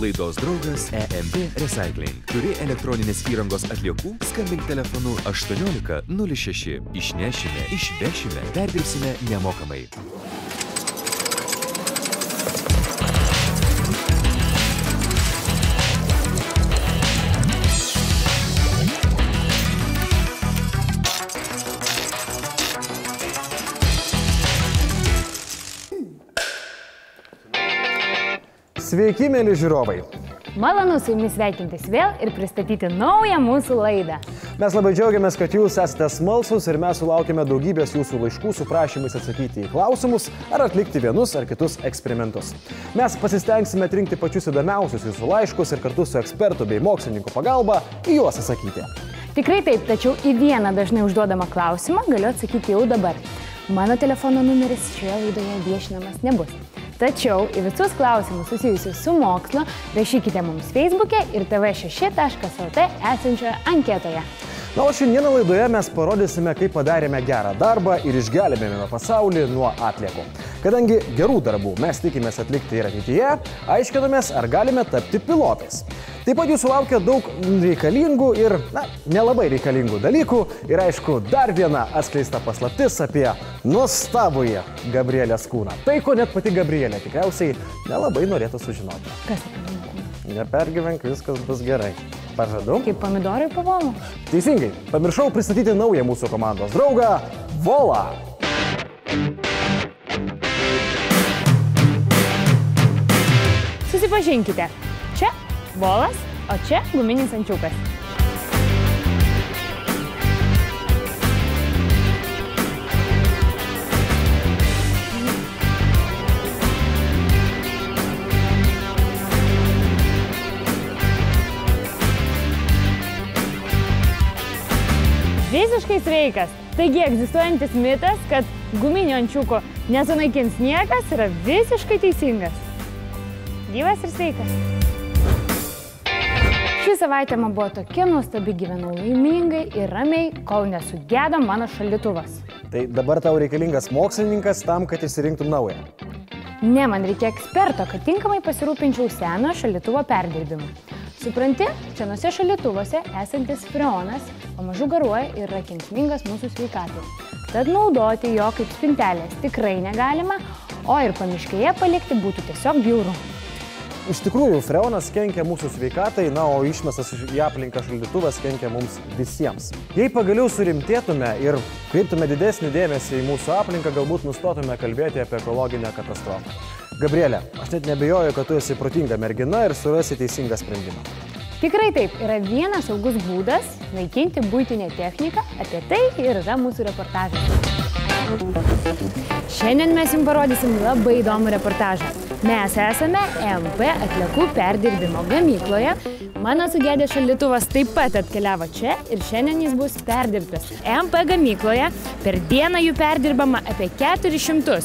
Laidos draugas EMP Recycling. Turi elektroninės įrangos atliekų? Skambink telefonu 1806. Išnešime, išvešime, perdirbsime nemokamai. Sveiki, mėly žiūrovai! Malonu su jumis sveikintis vėl ir pristatyti naują mūsų laidą. Mes labai džiaugiamės, kad jūs esate smalsūs ir mes sulaukime daugybės jūsų laiškų su prašymais atsakyti į klausimus ar atlikti vienus ar kitus eksperimentus. Mes pasistengsime atrinkti pačius įdomiausius jūsų laiškus ir kartu su ekspertų bei mokslininkų pagalba į juos atsakyti. Tikrai taip, tačiau į vieną dažnai užduodamą klausimą galiu atsakyti jau dabar. Mano telefono numeris šioje laidoje viešinamas nebus. Tačiau į visus klausimus susijusius su mokslu rašykite mums Facebook'e ir tv6.lt esančioje anketoje. Na, o šiandieną laidoje mes parodysime, kaip padarėme gerą darbą ir išgelbėjome pasaulį nuo atliekų. Kadangi gerų darbų mes tikimės atlikti ir ateityje, aiškinamės, ar galime tapti pilotais. Taip pat jūsų laukia daug reikalingų ir, nelabai reikalingų dalykų ir, aišku, dar viena atskleista paslaptis apie nuostabųjį Gabrielės kūną. Tai, ko net pati Gabrielė tikriausiai nelabai norėtų sužinoti. Kas apie mano kūną? Nepergyvenk, viskas bus gerai. Pažadu? Kaip pomidorai po volu? Teisingai, pamiršau pristatyti naują mūsų komandos draugą – Volą. Susipažinkite. Čia Volas, o čia guminis ančiukas. Visiškai sveikas. Taigi egzistuojantis mitas, kad guminio ančiuko nesunaikins niekas, yra visiškai teisingas. Gyvas ir sveikas. Šį savaitę man buvo tokia nuostabi, gyvenau laimingai ir ramiai, kol nesugedo mano šaldytuvas. Tai dabar tau reikalingas mokslininkas tam, kad išsirinktum naują? Ne, man reikia eksperto, kad tinkamai pasirūpinčiau seno šaldytuvo perdirbimu. Supranti, senuose šaldytuvuose esantis freonas pamažu garuoja ir yra kenksmingas mūsų sveikatai. Tad naudoti jo kaip spintelės tikrai negalima, o ir pamiškėje palikti būtų tiesiog bjauru. Iš tikrųjų, freonas kenkia mūsų sveikatai, o išmestas į aplinką šaldytuvas kenkia mums visiems. Jei pagaliau surimtėtume ir kreiptume didesnį dėmesį į mūsų aplinką, galbūt nustotume kalbėti apie ekologinę katastrofą. Gabrielė, aš net nebejoju, kad tu esi protinga mergina ir surasi teisingą sprendimą. Tikrai taip, yra vienas saugus būdas naikinti buitinę techniką, apie tai ir yra mūsų reportažas. Šiandien mes jums parodysim labai įdomų reportažą. Mes esame EMP atliekų perdirbimo gamykloje. Mano sugedęs šaldytuvas taip pat atkeliavo čia ir šiandien jis bus perdirbtas. EMP gamykloje per dieną jų perdirbama apie 400.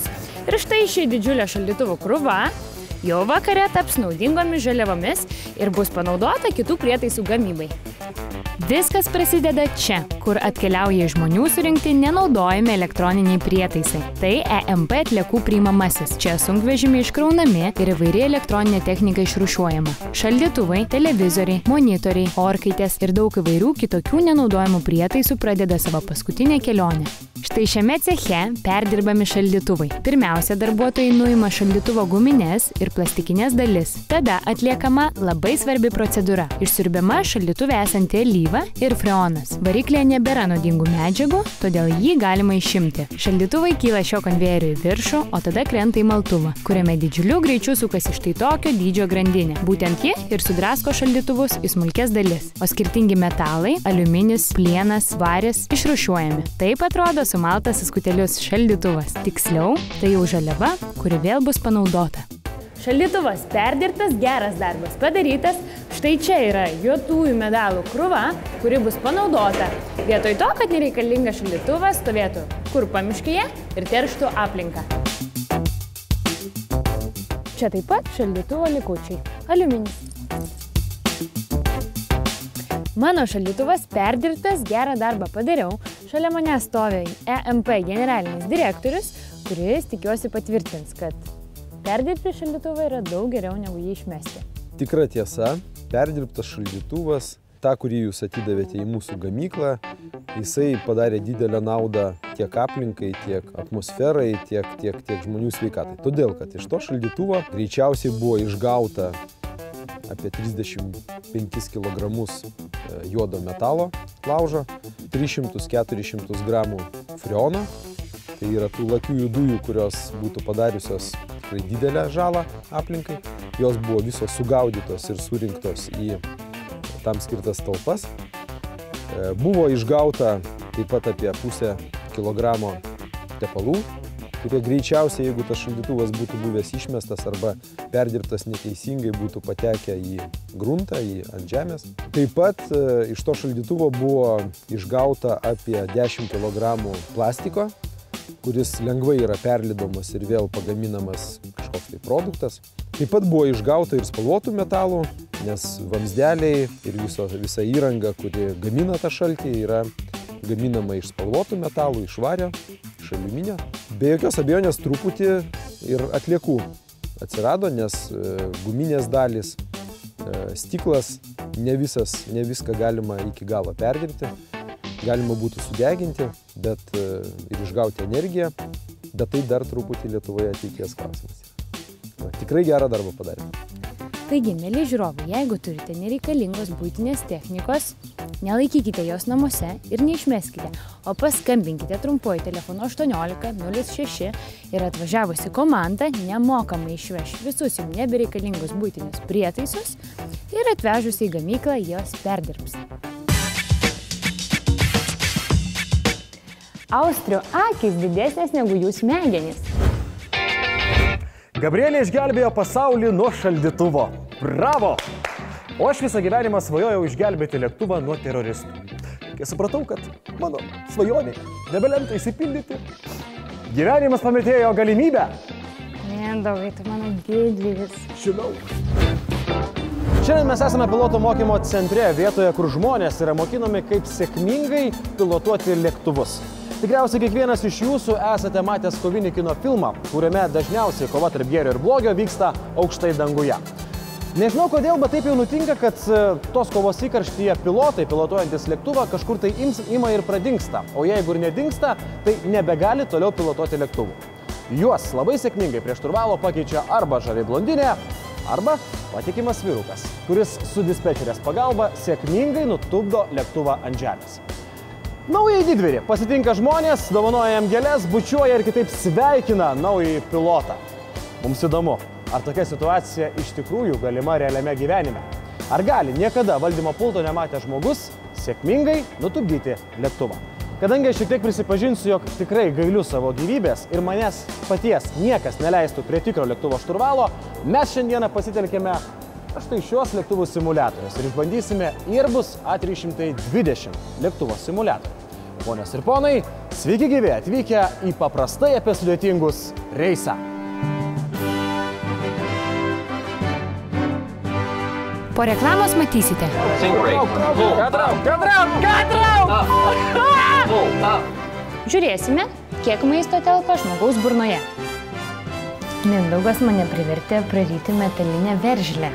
Ir štai ši didžiulė šaldytuvų krūva jau vakare taps naudingomis žaliavomis ir bus panaudota kitų prietaisų gamybai. Viskas prasideda čia, kur atkeliauja žmonių surinkti nenaudojami elektroniniai prietaisai. Tai EMP atliekų priimamasis. Čia sunkvežimiai iškraunami ir įvairi elektroninė technika išrūšiuojama. Šaldytuvai, televizoriai, monitoriai, orkaitės ir daug įvairių kitokių nenaudojamų prietaisų pradeda savo paskutinę kelionę. Štai šiame ceche perdirbami šaldytuvai. Pirmiausia, darbuotojai nuima šaldytuvo gumines ir plastikinės dalis. Tada atliekama labai svarbi procedūra. Išsiurbiama šaldytuve esanti alyva ir freonas. Variklėje nebėra naudingų medžiagų, todėl jį galima išimti. Šaldytuvai kyla šio konvejerio į viršų, o tada krenta į maltuvą, kuriame didžiuliu greičiu sukasi štai tokio dydžio grandinė. Būtent ji ir sudrasko šaldytuvus į smulkes dalis. O skirtingi metalai – aliuminis, plienas, varis – išrūšiuojami. Taip atrodo sumaltas į skutelius šaldytuvas. Tiksliau, tai jau žaliava, kuri vėl bus panaudota. Šaldytuvas perdirbtas, geras darbas padarytas. Štai čia yra juodųjų medalų krūva, kuri bus panaudota. Vietoj to, kad nereikalingas šaldytuvas stovėtų kur pamiškėje ir terštų aplinką. Čia taip pat šaldytuvo likučiai. Aliuminis. Mano šaldytuvas perdirbtas, gerą darbą padariau. Šalia mane stovi EMP generalinis direktorius, kuris tikiuosi patvirtins, kad perdirbti šaldytuvą yra daug geriau negu jį išmesti. Tikra tiesa, perdirbtas šaldytuvas, tą, kurį jūs atidavėte į mūsų gamyklą, jisai padarė didelę naudą tiek aplinkai, tiek atmosferai, tiek žmonių sveikatai. Todėl, kad iš to šaldytuvo greičiausiai buvo išgauta apie 35 kg juodo metalo laužo, 300-400 gramų freono. Tai yra tų lakiųjų dujų, kurios būtų padariusios tikrai didelę žalą aplinkai. Jos buvo visos sugaudytos ir surinktos į tam skirtas talpas. Buvo išgauta taip pat apie pusę kilogramo tepalų, kurie greičiausiai, jeigu tas šaldytuvas būtų buvęs išmestas arba perdirbtas neteisingai, būtų patekę į gruntą, ant žemės. Taip pat iš to šaldytuvo buvo išgauta apie 10 kg plastiko, kuris lengvai yra perlydomas ir vėl pagaminamas kažkoks tai produktas. Taip pat buvo išgauta ir spalvotų metalų, nes vamzdeliai ir visa įranga, kuri gamina tą šaltį, yra gaminama iš spalvotų metalų, iš vario, iš aliuminio. Be jokios abejonės truputį ir atliekų atsirado, nes guminės dalys, stiklas, ne viską galima iki galo perdirbti. Galima būtų sudeginti, bet ir išgauti energiją, bet tai dar truputį Lietuvoje ateities klausimas. Tikrai gerą darbą padarėme. Taigi, mėly žiūrovai, jeigu turite nereikalingos buitinės technikos, nelaikykite jos namuose ir neišmeskite, o paskambinkite trumpuoju telefonu 18 06 ir atvažiavusi komanda nemokamai išveš visus jums nebereikalingus buitinius prietaisus ir atvežus į gamyklą jos perdirbs. Austrių akys didesnės negu jų smegenys. Gabrielė išgelbėjo pasaulį nuo šaldytuvo. Bravo! O aš visą gyvenimą svajojau išgelbėti lėktuvą nuo teroristų. Kai supratau, kad mano svajonė nebelemta išsipildyti, gyvenimas pametėjo galimybę. Mindaugai, tu mano didvyris. Žinau. Šiandien mes esame piloto mokymo centre, vietoje, kur žmonės yra mokinami, kaip sėkmingai pilotuoti lėktuvus. Tikriausiai kiekvienas iš jūsų esate matęs kovinį kino filmą, kuriame dažniausiai kova tarp gėrio ir blogio vyksta aukštai danguje. Nežinau kodėl, bet taip jau nutinka, kad tos kovos įkarštyje pilotai, pilotuojantis lėktuvą, kažkur tai ima ir pradingsta. O jeigu ir nedingsta, tai nebegali toliau pilotuoti lėktuvų. Juos labai sėkmingai prie šturvalo pakeičia arba žavi blondinė, arba patikimas vyrukas, kuris su dispečerės pagalba sėkmingai nutupdo lėktuvą ant žemės. Naująjį didvyrį pasitinka žmonės, dovanoja jam gėles, bučiuoja ir kitaip sveikina naująjį pilotą. Mums įdomu, ar tokia situacija iš tikrųjų galima realiame gyvenime? Ar gali niekada valdymo pulto nematęs žmogus sėkmingai nutupdyti lėktuvą? Kadangi aš šiek tiek prisipažinsiu, jog tikrai gailiu savo gyvybės ir manęs paties niekas neleistų prie tikro lėktuvo šturvalo, mes šiandieną pasitelkėme štai šios lėktuvų simuliatorius ir išbandysime Airbus A320 lėktuvo simuliatorių. Ponios ir ponai, sveiki gyvi atvykę į paprastai apie sudėtingus reisą. Po reklamos matysite. Žiūrėsime, kiek maisto telpa žmogaus burnoje. Mindaugas mane privertė praryti metalinę veržlę.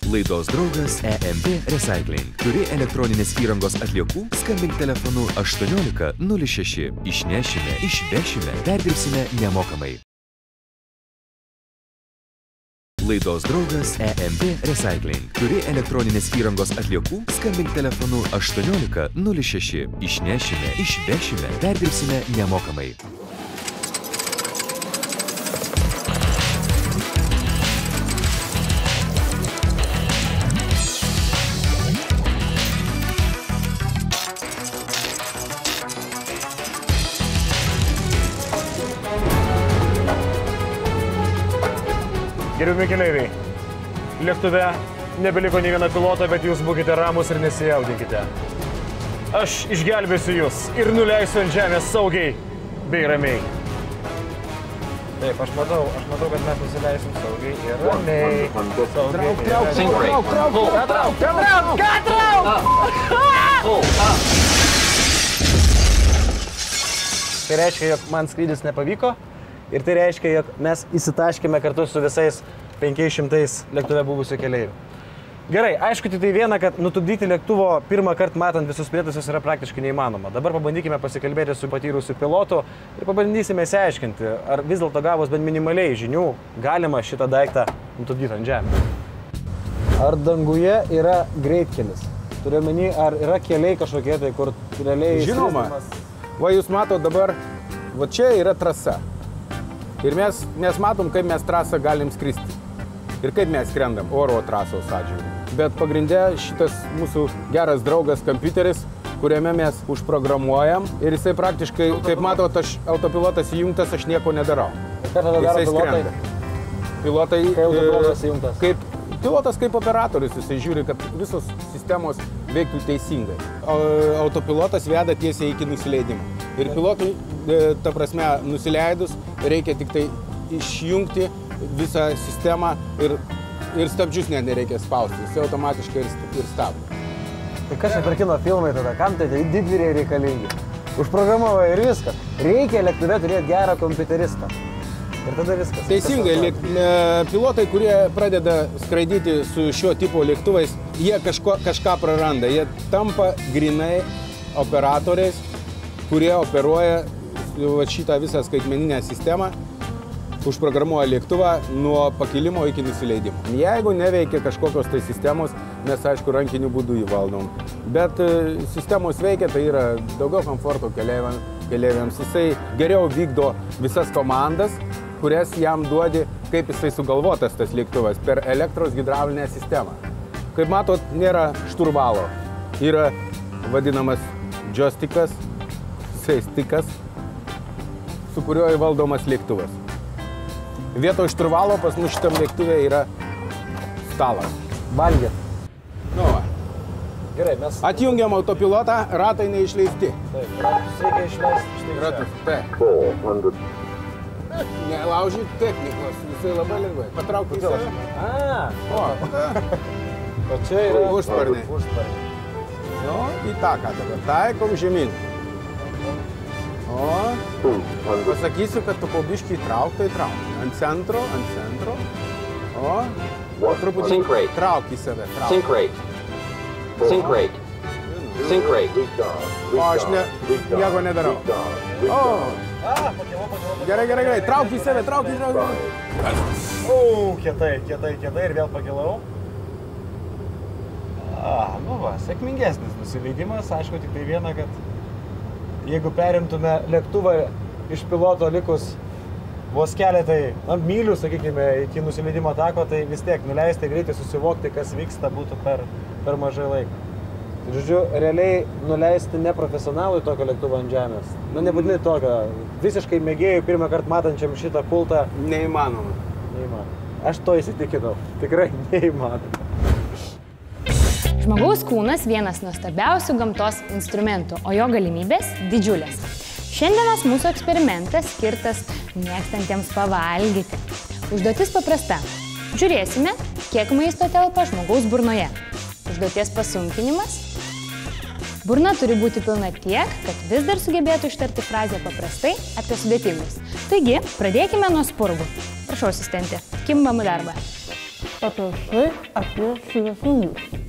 Laidos draugas EMP Recycling. Turi elektroninės įrangos atliekų? Skambink telefonu 18 06. Išnešime, išvešime, perdirbsime nemokamai. Laidos draugas EMP Recycling. Turi elektroninės įrangos atliekų? Skambink telefonu 18 06. Išnešime, išvešime, perdirbsime nemokamai. Gerbiami keleiviai, lėktuve nebeliko nei vieno piloto, bet jūs būkite ramus ir nesijaudinkite. Aš išgelbėsiu jūs ir nuleisiu ant žemės saugiai bei ramiai. Taip, aš matau, kad mes nusileisim saugiai ir ramiai. tai reiškia, jog man skrydis nepavyko ir tai reiškia, jog mes įsitaškime kartu su visais 500 lėktuve buvusių keleivių. Gerai, aišku, tik tai viena, kad nutupdyti lėktuvo pirmą kartą matant visus prietaisus yra praktiškai neįmanoma. Dabar pabandykime pasikalbėti su patyrusiu pilotu ir pabandysime įsiaiškinti, ar vis dėlto gavus bent minimaliai žinių galima šitą daiktą nutupdyti ant žemės. Ar danguje yra greitkelis? Turiu omeny, ar yra keliai kažkokie tai, kur realiai... Žinoma, va jūs matot dabar, va čia yra trasa. Ir mes matom, kaip mes trasą galim skristi. Ir kaip mes skrendam oro trasos atžvilgiu. Bet pagrindė šitas mūsų geras draugas kompiuteris, kuriame mes užprogramuojam ir jisai praktiškai, kaip matot, autopilotas įjungtas, aš nieko nedarau. Ką tada daro pilotai? Pilotai, kai autopilotas įjungtas? Pilotas kaip operatorius, jisai žiūri, kad visos sistemos veiktų teisingai. Autopilotas veda tiesiai iki nusileidimo. Ir pilotui, ta prasme, nusileidus, reikia tik tai išjungti visą sistemą ir stabdžius net nereikia spausti, jis automatiškai ir stabdo. Tai kas čia per kino filmai tada, kam tai didvyriai reikalingi? Užprogramavo ir viskas. Reikia lėktuve turėti gerą kompiuteristą. Ir tada viskas. Teisingai, pilotai, kurie pradeda skraidyti su šio tipo lėktuvais, jie kažką praranda. Jie tampa grinai operatoriais, kurie operuoja šitą visą skaitmeninę sistemą, užprogramuoja lėktuvą nuo pakilimo iki nusileidimo. Jeigu neveikia kažkokios tai sistemos, mes, aišku, rankiniu būdu įvaldom. Bet sistemos veikia, tai yra daugiau komforto keleiviams. Jisai geriau vykdo visas komandas, kurias jam duodi, kaip jisai sugalvotas tas lėktuvas per elektros hidraulinę sistemą. Kaip matot, nėra šturvalo. Yra vadinamas joystickas, stikas, su kuriuo įvaldomas lėktuvas. Vietoj šturvalo pas mus šitam lėktuvė yra stalas. Valgėt. Nu va. Gerai, mes... Atjungiam autopilotą, ratai neišleisti. Taip, ratus reikia išleisti štai ratus, taip. Nelaužyt technikos, visai labai lengvai. Patrauk į save. O čia yra... Užsparniai. Nu, į taką dabar. Taikom žemyn. O, pasakysiu, kad tu po biškį įtrauk, tai trauk. Ant centro. O, truputį trauk į save. Sync rate. O, aš nieko nedarau. O, gerai. Trauk į save. O, kietai ir vėl pakilau. Nu va, sėkmingesnis nusileidimas. Aišku, tik tai viena, kad jeigu perimtume lėktuvą iš piloto likus vos keletai mylių, sakykime, iki nusileidimo tako, tai vis tiek nuleisti greitai susivokti, kas vyksta, būtų per mažai laiko. Tai, žodžiu, realiai nuleisti neprofesionalui tokio lėktuvo ant žemės. Nebūtinai tokio. Visiškai mėgėjų pirmą kartą matančiam šitą pultą. Neįmanoma. Aš to įsitikinau. Tikrai neįmanoma. Žmogaus kūnas vienas nuostabiausių gamtos instrumentų, o jo galimybės didžiulės. Šiandienos mūsų eksperimentas skirtas mėgstantiems pavalgyti. Užduotis paprasta. Žiūrėsime, kiek maisto telpa žmogaus burnoje. Užduoties pasunkinimas. Burna turi būti pilna tiek, kad vis dar sugebėtų ištarti frazę paprastai apie sudėtingus. Taigi, pradėkime nuo spurgų. Prašau, asistentė, kimbam į darbą. Paprastai apie sudėtingus.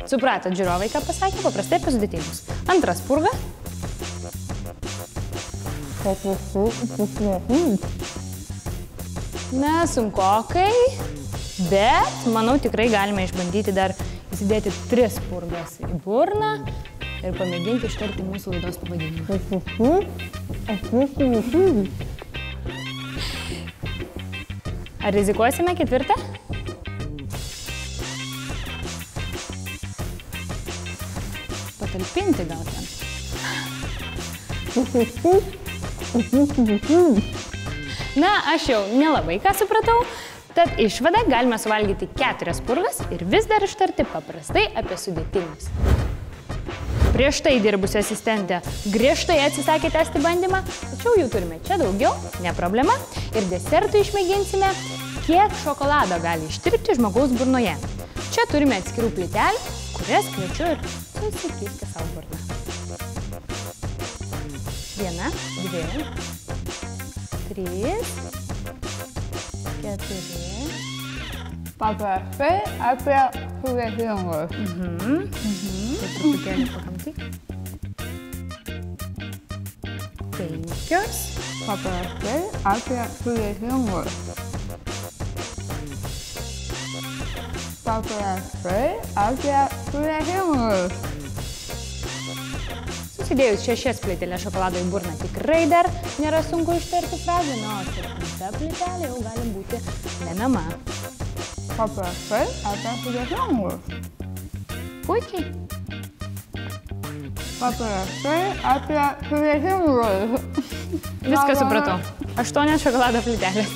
Supratot, žiūrovai, ką pasakė, paprastai apie sudėtingus. Antras spurga. Paprastai apie sudėtingus. Na, sunkokai, bet manau tikrai galime išbandyti dar įsidėti 3 spurgas į burną ir pamėginti ištarti mūsų laidos pavadinimą. Paprastai apie sudėtingus. Ar rizikuosime 4? Patalpinti gal ten. Na, aš jau nelabai ką supratau, tad išvadą galime suvalgyti 4 spurgas ir vis dar ištarti paprastai apie sudėtingus. Prieš tai dirbusi asistentė griežtai atsisakė tęsti bandymą, tačiau jų turime čia daugiau, ne problema. Ir desertui išmėginsime, kiek šokolado gali ištirpti žmogaus burnoje. Čia turime atskirų plytelių, kurias kviečiu ir susikišti savo burną. 1, 2, 3, 4. Paprastai apie sudėtingus. Tai truputėlį pakamtyk. 5. Paprastai apie sudėtingus. Paprastai apie sudėtingus. Susidėjus 6 plytelės šokolado į burną tikrai dar nėra sunku ištarti frazę, o 7 plytelė jau gali būti lemiama. Paprastai apie sudėtingus. Puikiai. Paprastai apie sudėtingus. Viską supratau. 8 šokolado plytelės.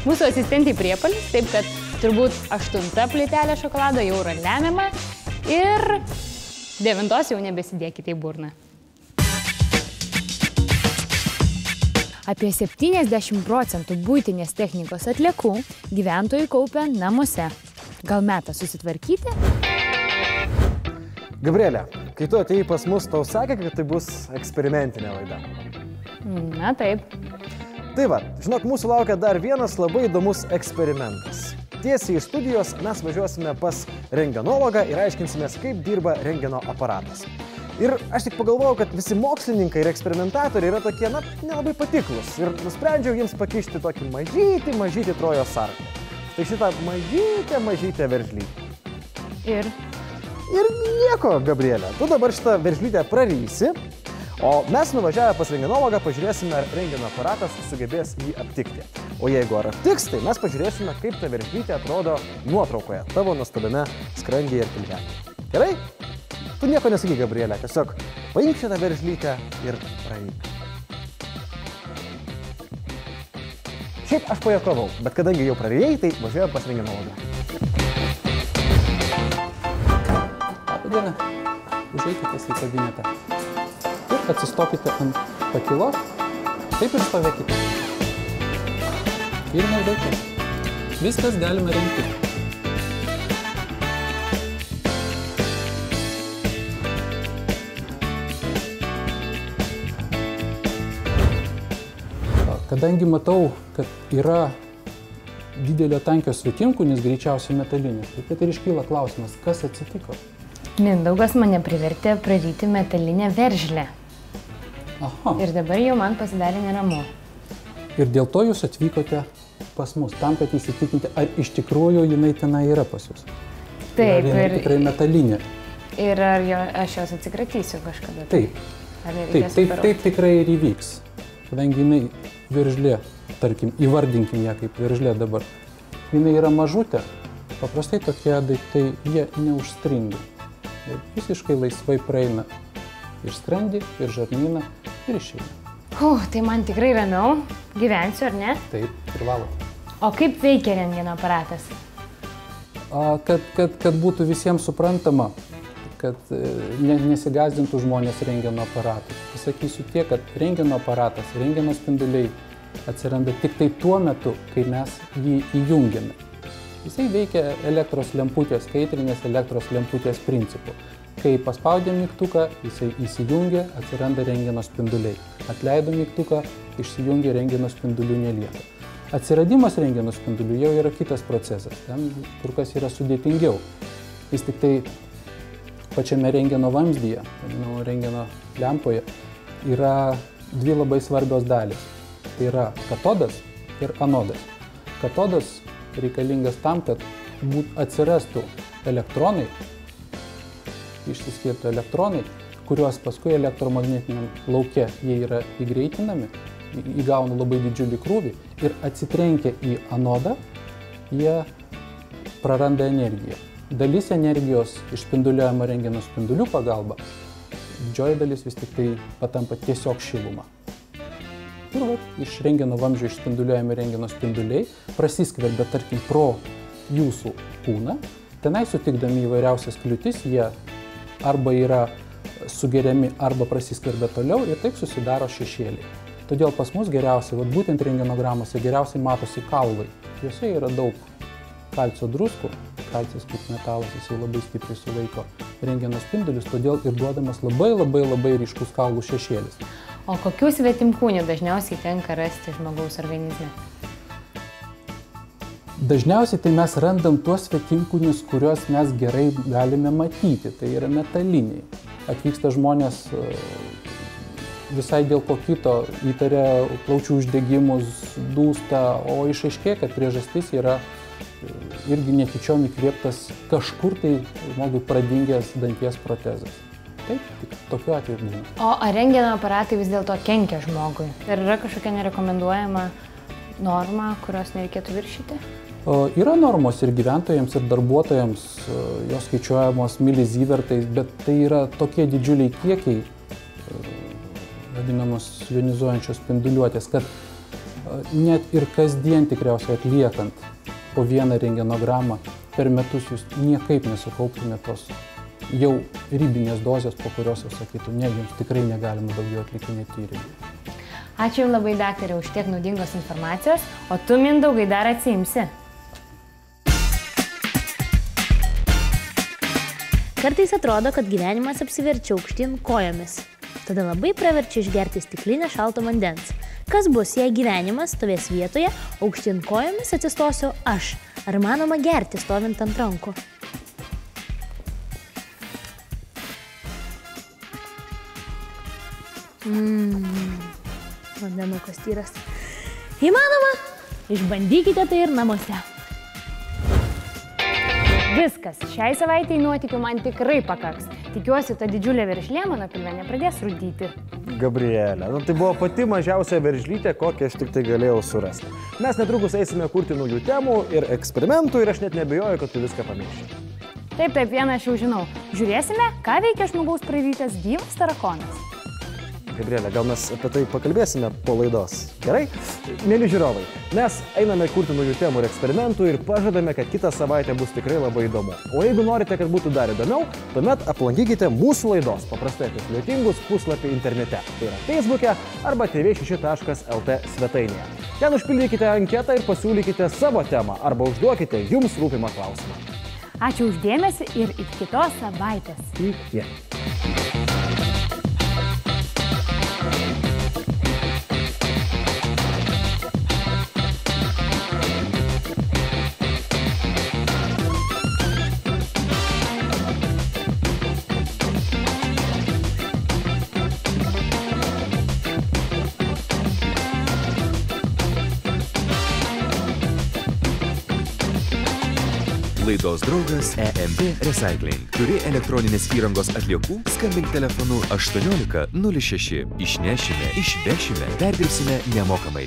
Mūsų asistentė priepalis, taip kad turbūt 8 plytelė šokolado jau yra lemiama ir 9 jau nebesidėkite į burną. Apie 70% buitinės technikos atliekų gyventojai kaupia namuose. Gal metas susitvarkyti? Gabrielė, kai tu atėjai pas mus, tau sakė, kad tai bus eksperimentinė laida. Na taip. Tai va, žinok, mūsų laukia dar vienas labai įdomus eksperimentas. Tiesiai iš studijos mes važiuosime pas rentgenologą ir aiškinsimės, kaip dirba rentgeno aparatas. Ir aš tik pagalvojau, kad visi mokslininkai ir eksperimentatoriai yra tokie, nelabai patiklus. Ir nusprendžiau jiems pakišti tokį mažytį trojos arklį. Tai šitą mažytę veržlytę. Ir nieko, Gabrielė, tu dabar šitą veržlytę prarysi, o mes nuvažiavę pas rentgenologą pažiūrėsime, ar rentgeno aparatas sugebės jį aptikti. O jeigu ar aptiks, tai mes pažiūrėsime, kaip ta veržlytė atrodo nuotraukoje, tavo nuostabiame skrandyje ir pilvelėje. Gerai? Tu nieko nesakyk, Gabrielė, tiesiog paimk šitą veržlytę ir praeik. Šiaip aš pajuokavau, bet kadangi jau prarijai, tai važiuojam pas rentgenologą. Labadiena, užeikite į kabinetą. Ir atsistokite ant pakilos, taip ir stovėkite. Ir naudokite. Viskas galima rinkti. Kadangi matau, kad yra didelio tankio svetimkūnis, greičiausiai metalinis, taip ir iškyla klausimas, kas atsitiko? Mindaugas mane privertė praryti metalinę veržlę. Aha. Ir dabar jau man pasidarė neramu. Ir dėl to jūs atvykote pas mus, tam, kad įsitikinti, ar iš tikrųjų jinai tenai yra pas jūs. Taip, ar jinai tikrai metalinė. Ir ar aš jos atsikratysiu kažkada? Taip. Taip tikrai ir įvyks. Kadangi jinai veržlė, tarkim, įvardinkim ją kaip veržlė dabar, jinai yra mažutė, paprastai tokie daiktai, jie neužstringa. Ir visiškai laisvai praeina ir skrandį, ir žarnyną, ir išeina. Tai man tikrai ramiau, gyvensiu, ar ne? Taip, privalo. O kaip veikia rentgeno aparatas? Kad būtų visiems suprantama, kad nesigąsdintų žmonės rentgeno aparatu. Pasakysiu tiek, kad rentgeno aparatas, rentgeno spinduliai atsiranda tik tai tuo metu, kai mes jį įjungiame. Jisai veikia elektros lemputės, kaitrinės elektros lemputės principu. Kai paspaudė mygtuką, jisai įsijungia, atsiranda rentgeno spinduliai. Atleido mygtuką, išsijungia, rentgeno spindulių nelieka. Atsiradimas rentgeno spindulių jau yra kitas procesas, ten kur kas yra sudėtingiau. Vis tik tai pačiame rentgeno vamzdyje, rentgeno lempoje, yra dvi labai svarbios dalys. Tai yra katodas ir anodas. Katodas reikalingas tam, kad atsirastų elektronai, išsiskirtų elektronai, kuriuos paskui elektromagnetiniam lauke jie yra įgreitinami, įgauna labai didžiulį krūvį ir atsitrenkia į anodą, jie praranda energiją. Dalis energijos išspinduliuojama rentgeno spindulių pagalba, didžioji dalis vis tik tai patampa tiesiog šiluma. Ir iš rentgeno vamzdžio išspinduliuojami rentgeno spinduliai prasiskverbia, tarkim, pro jūsų kūną. Tenai sutikdami įvairiausias kliūtis, jie arba yra sugeriami, arba prasiskverbia toliau ir taip susidaro šešėliai. Todėl pas mus geriausiai, būtent rentgenogramose, geriausiai matosi kaulai. Juose yra daug kalcio druskų, kalcis kaip metalas, jisai labai stipriai sulaiko rentgeno spindulius, todėl ir duodamas labai ryškus kaulų šešėlis. O kokių svetimkūnių dažniausiai tenka rasti žmogaus organizme? Dažniausiai tai mes randam tuos svetimkūnius, kuriuos mes gerai galime matyti, tai yra metaliniai. Atvyksta žmonės visai dėl ko kito, įtaria plaučių uždegimus, dūsta, o išaiškėja, kad priežastis yra irgi netyčiom įkvėptas kažkur tai žmogui pradingęs danties protezas. Taip, tik tokiu atveju būna. O ar rentgeno aparatai vis dėlto kenkia žmogui? Ar yra kažkokia nerekomenduojama norma, kurios nereikėtų viršyti? Yra normos ir gyventojams, ir darbuotojams, jos skaičiuojamos milizyvertais, bet tai yra tokie didžiuliai kiekiai, vadinamos jonizuojančios spinduliuotės, kad net ir kasdien tikriausiai atliekant po vieną rentgenogramą per metus jūs niekaip nesukauptumėte tos jau ribinės dozės, po kurios jūs sakytų, ne, jums tikrai negalima daugiau atlikinėti tyrimų. Ačiū Jums labai, daktarė, už tiek naudingos informacijos, o tu, Mindaugai, dar atsiimsi. Kartais atrodo, kad gyvenimas apsiverčia aukštyn kojomis. Tada labai praverčia išgerti stiklinę šalto vandens. Kas bus, jei gyvenimas stovės vietoje, aukštyn kojomis atsistosiu aš? Ar manoma gerti stovint ant rankų? Vandenukas tyras. Įmanoma? Išbandykite tai ir namuose. Viskas, šiai savaitei nuotykių man tikrai pakaks. Tikiuosi, ta didžiulė veržlė mano pilve nepradės rūdyti. Gabrielė, tai buvo pati mažiausia veržlytė, kokią aš tik tai galėjau surasti. Mes netrukus eisime kurti naujų temų ir eksperimentų ir aš net nebejoju, kad tu viską pamirši. Taip, vieną aš jau žinau. Žiūrėsime, ką veikia žmogaus prairytas gyvas tarakonas. Gabrielė, gal mes apie tai pakalbėsime po laidos. Gerai? Mėly žiūrovai, mes einame kurti naujų temų ir eksperimentų ir pažadame, kad kitą savaitę bus tikrai labai įdomu. O jeigu norite, kad būtų dar įdomiau, tuomet aplankykite mūsų laidos paprastai apie sudėtingus puslapį internete. Tai yra Facebook'e arba tv6.lt svetainėje. Ten užpildykite anketą ir pasiūlykite savo temą arba užduokite jums rūpimą klausimą. Ačiū už dėmesį ir iki kitos savaitės. Iki. Laidos draugas EMP Recycling. Turi elektroninės įrangos atliekų? Skambink telefonu 18 06. Išnešime, išvešime, perdirbsime nemokamai.